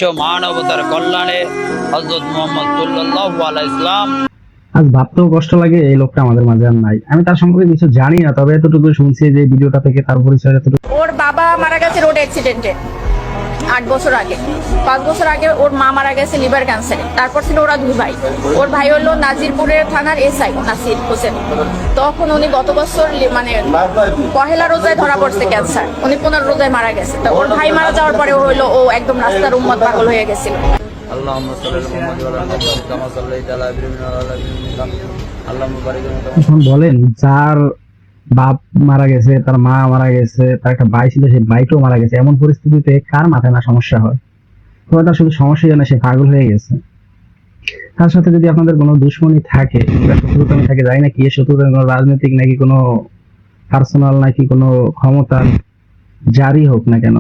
মানবতার কল্যাণে হযরত মুহাম্মদ সাল্লাল্লাহু আলাইহি ইসলাম। আজ ভাবতেও কষ্ট লাগে এই লোকটা আমাদের মাঝে আর নাই। আমি তার সম্পর্কে কিছু জানি না, তবে এতটুকু শুনছি যে ভিডিওটা থেকে তার পরিচয় এতটুকু। ওর বাবা মারা গেছে রোড অ্যাক্সিডেন্টে 8 বছর আগে। 5 বছর আগে ওর মা মারা গেছে লিভার ক্যান্সারে। তারপর ছিল ওরা 2 ভাই। ওর ভাই হলো নাজিরপুরের থানার এসআই নাসির হোসেন। তখন উনি গত বছর মানে পহেলা রোজায় ধরা পড়ছে ক্যান্সার। উনি 15 রোজায় মারা গেছে। তো ওর ভাই মারা যাওয়ার পরে ও একদম রাস্তার উম্মত পাগল হয়ে গেছিল। আল্লাহুম্মা সাল্লি আলা মুহাম্মাদ ওয়া আলা আলি মুহাম্মাদ কামা সাল্লাইতা আলা ইব্রাহিম ওয়া আলা আলি ইব্রাহিম আল্লাহুম্মা বারিক আলা। এখন বলেন, যার বাপ মারা গেছে, তার মা মারা গেছে, তার একটা ভাই ছিল, সেই ভাইটাও মারা গেছে, এমন পরিস্থিতিতে কার মাথায় না সমস্যা হয়? তবে তার শুধু সমস্যা জানা সে পাগল হয়ে গেছে। তার সাথে যদি আপনাদের কোনো দুশ্মনী থাকে, শত্রুতা থাকে, জানি না কি শত্রুতা, কোনো রাজনৈতিক নাকি কোনো পার্সোনাল নাকি কোনো ক্ষমতা জারি হোক না কেন,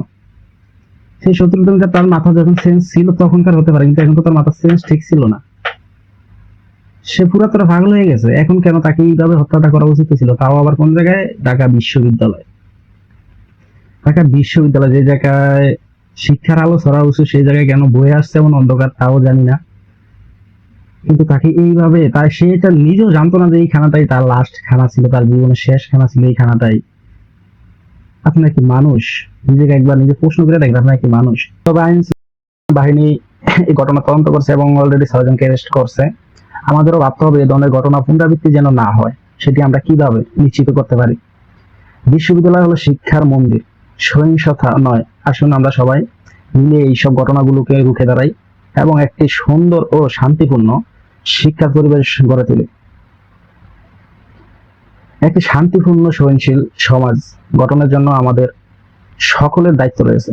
সেই শত্রুতা তার মাথা যখন সেন্স ছিল তখনকার হতে পারে, কিন্তু এখন তো তার মাথা সেন্স ঠিক ছিল না। সে পুরাতন পাগল হয়ে গেছে। এখন কেন তাকে এইভাবে হত্যাটা করা উচিত ছিল? তাও আবার কোন জায়গায়? ঢাকা বিশ্ববিদ্যালয়। ঢাকা বিশ্ববিদ্যালয়, যে জায়গায় শিক্ষার আলো ছড়া উচিত, সেই জায়গায় কেন বয়ে আসছে এমন অন্ধকার তাও জানি না। কিন্তু তাকে এইভাবে, তাই সে এটা নিজেও জানতো না যে এই খানাটাই তার লাস্ট খানা ছিল, তার জীবনের শেষ খানা ছিল এই খানাটাই। আপনার কি মানুষ? নিজেকে একবার নিজে প্রশ্ন করে দেখবেন, আপনার কি মানুষ? তবে আইন বাহিনী এই ঘটনা তদন্ত করছে এবং অলরেডি 6 জনকে অ্যারেস্ট করছে। আমাদেরও ভাবতে হবে এই ধরনের ঘটনা পুনরাবৃত্তি যেন না হয়, সেটি আমরা কিভাবে নিশ্চিত করতে পারি। বিশ্ববিদ্যালয় হলো শিক্ষার মন্দির, সহিংসতা নয়। আসুন আমরা সবাই মিলে এইসব ঘটনাগুলোকে রুখে দাঁড়াই এবং একটি সুন্দর ও শান্তিপূর্ণ শিক্ষার পরিবেশ গড়ে তুলি। একটি শান্তিপূর্ণ সহনশীল সমাজ গঠনের জন্য আমাদের সকলের দায়িত্ব রয়েছে।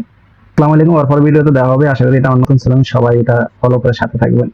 আসসালামু আলাইকুম। পর ভিডিওতে দেওয়া হবে। আশা করি এটা নতুন ছিলেন, সবাই এটা ফলো করে সাথে থাকবেন।